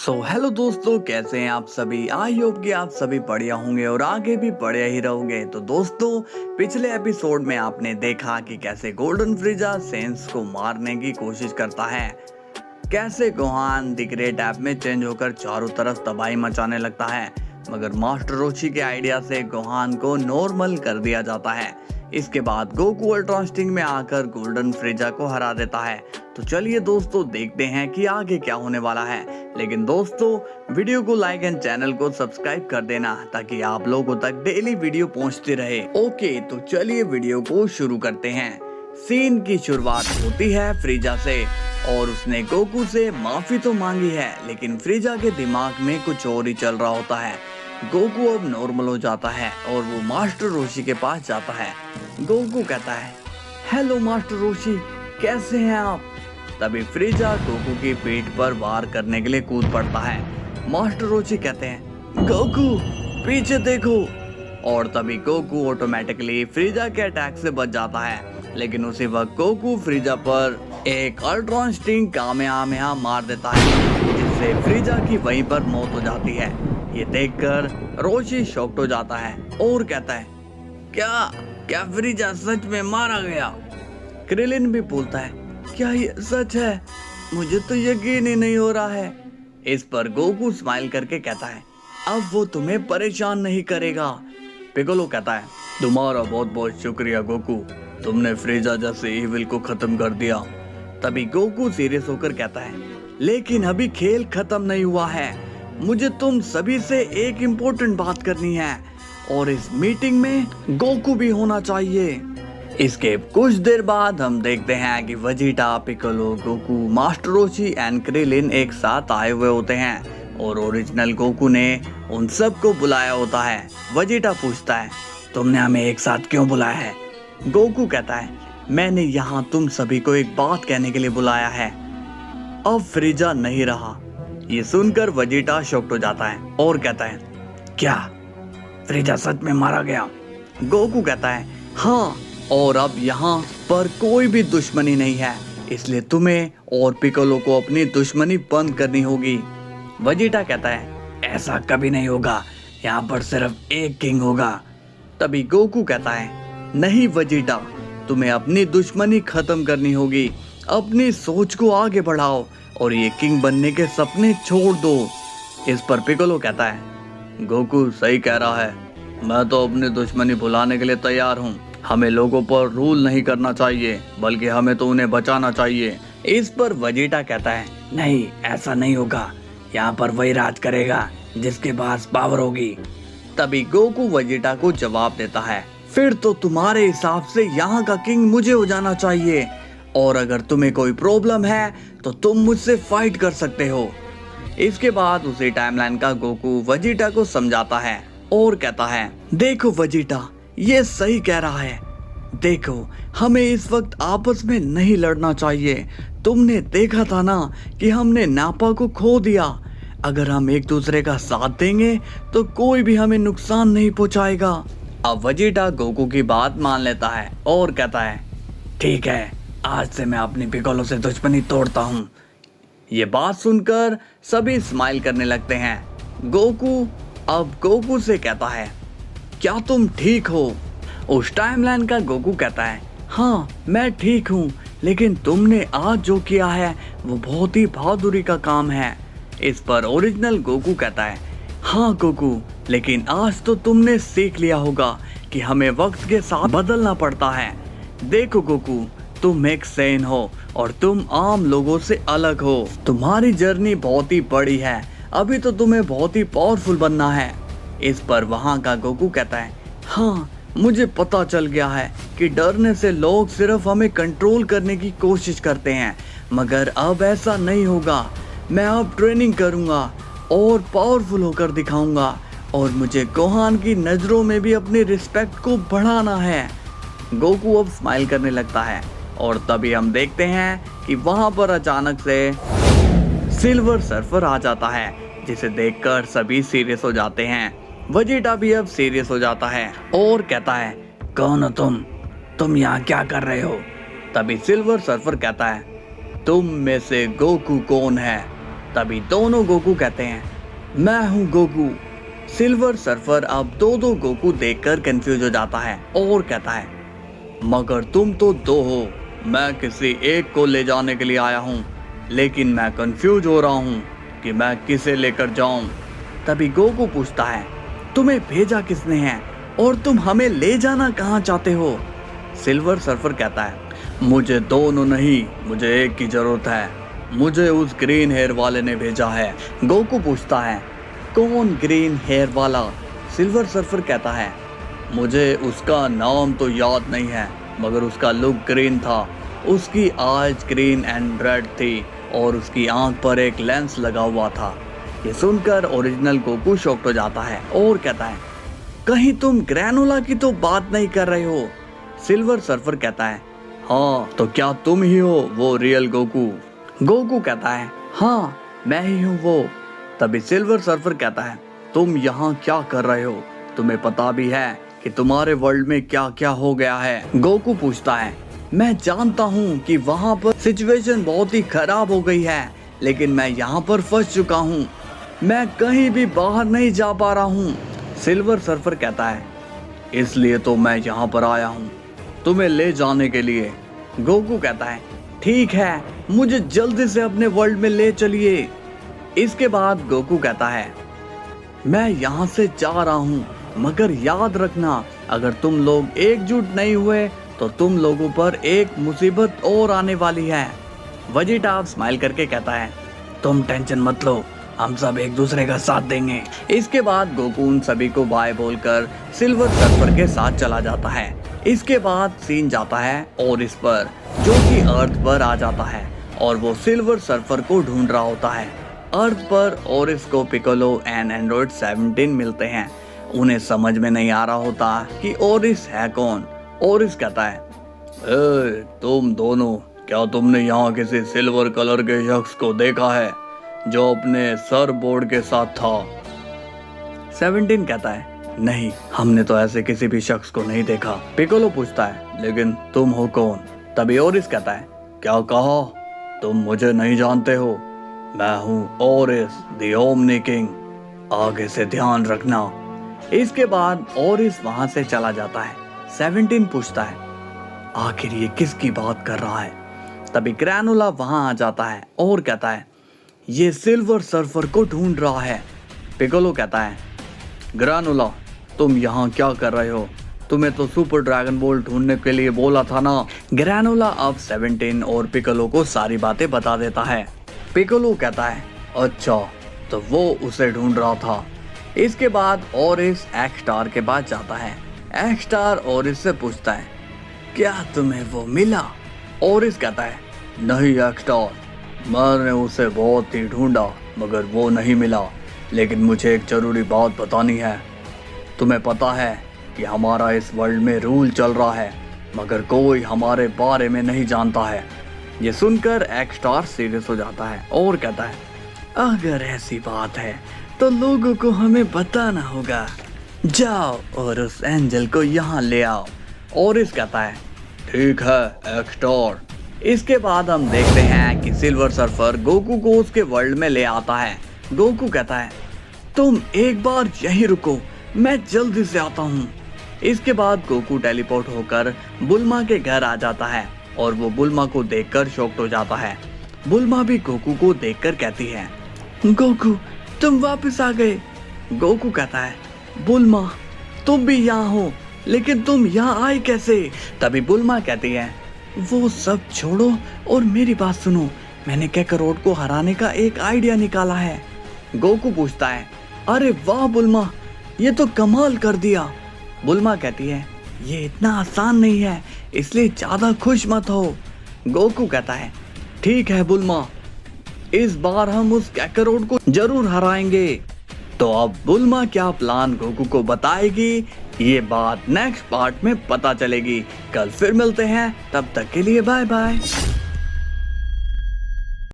Hello दोस्तों, कैसे हैं आप सभी। आई होप कि आप सभी बढ़िया होंगे और आगे भी बढ़िया ही रहोगे। तो दोस्तों, पिछले एपिसोड में आपने देखा कि कैसे गोल्डन फ्रीजा सेंस को मारने की कोशिश करता है, कैसे गोहान द ग्रेट ऐप में चेंज होकर चारों तरफ तबाही मचाने लगता है, मगर मास्टर रोशी के आइडिया से गोहान को नॉर्मल कर दिया जाता है। इसके बाद गोकू अल्ट्रॉन स्टिंग में आकर गोल्डन फ्रीजा को हरा देता है। तो चलिए दोस्तों, देखते हैं कि आगे क्या होने वाला है। लेकिन दोस्तों, वीडियो को लाइक एंड चैनल को सब्सक्राइब कर देना ताकि आप लोगों तक डेली वीडियो पहुंचती रहे। ओके, तो चलिए वीडियो को शुरू करते हैं। सीन की शुरुआत होती है फ्रीजा से और उसने गोकू से माफी तो मांगी है, लेकिन फ्रीजा के दिमाग में कुछ और ही चल रहा होता है। गोकू अब नॉर्मल हो जाता है और वो मास्टर रोशी के पास जाता है। गोकू कहता है, हेलो मास्टर रोशी, कैसे हैं आप। तभी फ्रीजा गोकू की पीठ पर वार करने के लिए कूद पड़ता है। मास्टर रोशी कहते हैं, गोकू पीछे देखो। और तभी गोकू ऑटोमेटिकली फ्रीजा के अटैक से बच जाता है, लेकिन उसी वक्त गोकू फ्रीजा पर एक अल्ट्रॉन स्टिंग कामेहामेहा मार देता है, जिससे फ्रीजा की वहीं पर मौत हो जाती है। ये देखकर रोशी शॉक्ड हो जाता है और कहता है, क्या क्या फ्रीजा सच में मारा गया। क्रिलिन भी बोलता है, क्या ये सच है, मुझे तो यकीन ही नहीं हो रहा है। इस पर गोकू स्माइल करके कहता है, अब वो तुम्हें परेशान नहीं करेगा। पिकोलो कहता है, तुम्हारा बहुत बहुत शुक्रिया गोकू, तुमने फ्रीजा जैसे इविल को खत्म कर दिया। तभी गोकू सीरियस होकर कहता है, लेकिन अभी खेल खत्म नहीं हुआ है, मुझे तुम सभी से एक इम्पोर्टेंट बात करनी है और इस मीटिंग में गोकू भी होना चाहिए। इसके कुछ देर बाद हम देखते हैं कि Vegeta, Piccolo, Goku, Master Roshi and Krillin एक साथ आए हुए होते हैं और ओरिजिनल गोकू ने उन सबको बुलाया होता है। वेजिटा पूछता है, तुमने हमें एक साथ क्यों बुलाया है। गोकू कहता है, मैंने यहाँ तुम सभी को एक बात कहने के लिए बुलाया है, अब फ्रीजा नहीं रहा। ये सुनकर वेजिटा शॉक्ड हो जाता है और कहता है, क्या फ्रीजा सच में मारा गया। गोकू कहता है, हाँ, और अब यहाँ पर कोई भी दुश्मनी नहीं है, इसलिए तुम्हें और पिकोलो को अपनी दुश्मनी बंद करनी होगी। वेजिटा कहता है, ऐसा कभी नहीं होगा, यहाँ पर सिर्फ एक किंग होगा। तभी गोकू कहता है, नहीं वेजिटा, तुम्हें अपनी दुश्मनी खत्म करनी होगी, अपनी सोच को आगे बढ़ाओ और ये किंग बनने के सपने छोड़ दो। इस पर पिकोलो कहता है, गोकू सही कह रहा है, मैं तो अपनी दुश्मनी भुलाने के लिए तैयार हूँ। हमें लोगों पर रूल नहीं करना चाहिए, बल्कि हमें तो उन्हें बचाना चाहिए। इस पर वेजिटा कहता है, नहीं, ऐसा नहीं होगा, यहाँ पर वही राज करेगा जिसके पास पावर होगी। तभी गोकू वेजिटा को जवाब देता है, फिर तो तुम्हारे हिसाब से यहाँ का किंग मुझे हो जाना चाहिए, और अगर तुम्हें कोई प्रॉब्लम है तो तुम मुझसे फाइट कर सकते हो। इसके बाद उसी टाइमलाइन का गोकू वेजिटा को समझाता है और कहता है, देखो वेजिटा, ये सही कह रहा है, देखो हमें इस वक्त आपस में नहीं लड़ना चाहिए। तुमने देखा था ना कि हमने नापा को खो दिया, अगर हम एक दूसरे का साथ देंगे तो कोई भी हमें नुकसान नहीं पहुंचाएगा। अब वेजिटा गोकू की बात मान लेता है और कहता है, ठीक है, आज से मैं अपनी पिकोलो से दुश्मनी तोड़ता हूँ। ये बात सुनकर सभी स्माइल करने लगते हैं। गोकू अब गोकू से कहता है, क्या तुम ठीक हो। उस टाइमलाइन का गोकू कहता है, हाँ मैं ठीक हूँ, लेकिन तुमने आज जो किया है वो बहुत ही बहादुरी का काम है। इस पर ओरिजिनल गोकू कहता है, हाँ गोकू, लेकिन आज तो तुमने सीख लिया होगा कि हमें वक्त के साथ बदलना पड़ता है। देखो गोकू, तुम एक सेन हो और तुम आम लोगों से अलग हो, तुम्हारी जर्नी बहुत ही बड़ी है, अभी तो तुम्हें बहुत ही पावरफुल बनना है। इस पर वहाँ का गोकू कहता है, हाँ मुझे पता चल गया है कि डरने से लोग सिर्फ हमें कंट्रोल करने की कोशिश करते हैं, मगर अब ऐसा नहीं होगा। मैं अब ट्रेनिंग करूँगा और पावरफुल होकर दिखाऊंगा, और मुझे गोहान की नज़रों में भी अपनी रिस्पेक्ट को बढ़ाना है। गोकू अब स्माइल करने लगता है और तभी हम देखते हैं कि वहाँ पर अचानक से सिल्वर सर्फर आ जाता है, जिसे देखकर सभी सीरियस हो जाते हैं। वेजिटा भी अब सीरियस हो जाता है और कहता है, कौन हो तुम यहाँ क्या कर रहे हो। तभी सिल्वर सर्फर कहता है, तुम में से गोकू कौन है। तभी दोनों गोकू कहते हैं, मैं हूँ गोकू। सिल्वर सर्फर अब दो गोकू देखकर कंफ्यूज हो जाता है और कहता है, मगर तुम तो दो हो, मैं किसी एक को ले जाने के लिए आया हूँ, लेकिन मैं कंफ्यूज हो रहा हूँ कि मैं किसे लेकर जाऊं। तभी गोकू पूछता है, तुम्हें भेजा किसने है और तुम हमें ले जाना कहाँ चाहते हो? सिल्वर सर्फर कहता है, मुझे दोनों नहीं, मुझे एक की जरूरत है, मुझे उस ग्रीन हेयर वाले ने भेजा है। गोकू पूछता है, कौन ग्रीन हेयर वाला? सिल्वर सर्फर कहता है, मुझे उसका नाम तो याद नहीं है, मगर उसका लुक ग्रीन था, उसकी आईज ग्रीन एंड रेड थी और उसकी आंख पर एक लेंस लगा हुआ था। ये सुनकर ओरिजिनल गोकू शॉक्ड हो जाता है और कहता है, कहीं तुम ग्रैनोला की तो बात नहीं कर रहे हो? सिल्वर सर्फर कहता है, हाँ, तो क्या तुम ही हो वो रियल गोकू? गोकू कहता है, हाँ, मैं ही हूँ वो। तभी सिल्वर सर्फर कहता है, तुम यहाँ क्या कर रहे हो? तुम्हें पता भी है कि तुम्हारे वर्ल्ड में क्या क्या हो गया है? गोकू पूछता है, मैं जानता हूँ कि वहाँ पर सिचुएशन बहुत ही खराब हो गई है, लेकिन मैं यहाँ पर फंस चुका हूँ, मैं कहीं भी बाहर नहीं जा पा रहा हूँ। सिल्वर सर्फर कहता है, इसलिए तो मैं यहाँ पर आया हूँ, तुम्हें ले जाने के लिए। गोकू कहता है, ठीक है, मुझे जल्दी से अपने वर्ल्ड में ले चलिए। इसके बाद गोकू कहता है, मैं यहाँ से जा रहा हूँ, मगर याद रखना, अगर तुम लोग एकजुट नहीं हुए तो तुम लोगों पर एक मुसीबत और आने वाली है। वेजिटा स्माइल करके कहता है, तुम टेंशन मत लो, हम सब एक दूसरे का साथ देंगे। इसके बाद गोकू उन सभी को बाय बोलकर सिल्वर सर्फर के साथ चला जाता है। इसके बाद सीन जाता है और इस पर, जो कि अर्थ पर आ जाता है और वो सिल्वर सर्फर को ढूंढ रहा होता है। अर्थ पर ओरिस को पिकोलो एंड एंड्रॉइड 17 मिलते हैं। उन्हें समझ में नहीं आ रहा होता कि ओरिस है कौन। ओरिस कहता है, तुम दोनों, क्या तुमने यहाँ किसी सिल्वर कलर के शख्स को देखा है जो अपने सर बोर्ड के साथ था? 17 कहता है, नहीं, हमने तो ऐसे किसी भी शख्स को नहीं देखा। पिकोलो पूछता है, लेकिन तुम हो कौन? तभी ओरिस कहता है, क्या कहा? तुम मुझे नहीं जानते हो? मैं हूँ ओरिस द ओमनी किंग, आगे से ध्यान रखना। इसके बाद ओरिस वहां से चला जाता है। 17 पूछता है, आखिर ये किसकी बात कर रहा है? तभी ग्रैनोला वहां आ जाता है और कहता है, ये सिल्वर सर्फर को ढूंढ रहा है। पिकोलो कहता है, ग्रैनोला, तुम यहाँ क्या कर रहे हो? तुम्हें तो सुपर ड्रैगन बॉल ढूंढने के लिए बोला था ना। ग्रैनोला अब 17 और पिकोलो को सारी बातें बता देता है। पिकोलो कहता है, अच्छा, तो वो उसे ढूंढ रहा था। इसके बाद ओरिस एक्स स्टार के पास जाता है। एक्स स्टार ओरिस से पूछता है, क्या तुम्हें वो मिला? ओरिस कहता है, नहीं एक्स स्टार, मैंने उसे बहुत ही ढूंढा मगर वो नहीं मिला, लेकिन मुझे एक जरूरी बात बतानी है। तुम्हें पता है कि हमारा इस वर्ल्ड में रूल चल रहा है, मगर कोई हमारे बारे में नहीं जानता है। ये सुनकर एक्स स्टार सीरियस हो जाता है और कहता है, अगर ऐसी बात है तो लोगों को हमें बताना होगा, जाओ और उस एंजल को यहाँ ले आओ। ओरिस कहता है, ठीक है एक्स स्टार। इसके बाद हम देखते हैं कि सिल्वर सर्फर गोकू को उसके वर्ल्ड में ले आता है। गोकू कहता है, तुम एक बार यहीं रुको, मैं जल्दी से आता हूँ। इसके बाद गोकू टेलीपोर्ट होकर बुल्मा के घर आ जाता है और वो बुल्मा को देखकर शॉक्ड हो जाता है। बुल्मा भी गोकू को देखकर कहती है, गोकू, तुम वापस आ गए। गोकू कहता है, बुल्मा, तुम भी यहाँ हो, लेकिन तुम यहाँ आए कैसे? तभी बुल्मा कहती है, वो सब छोड़ो और मेरी बात सुनो, मैंने कैकरोट को हराने का एक आइडिया निकाला है। गोकू पूछता है, अरे वाह बुल्मा, ये तो कमाल कर दिया। बुल्मा कहती है, ये इतना आसान नहीं है, इसलिए ज्यादा खुश मत हो। गोकू कहता है, ठीक है बुल्मा, इस बार हम उस कैकरोट को जरूर हराएंगे। तो अब बुल्मा क्या प्लान गोकू को बताएगी, ये बात नेक्स्ट पार्ट में पता चलेगी। कल फिर मिलते हैं, तब तक के लिए बाय बाय।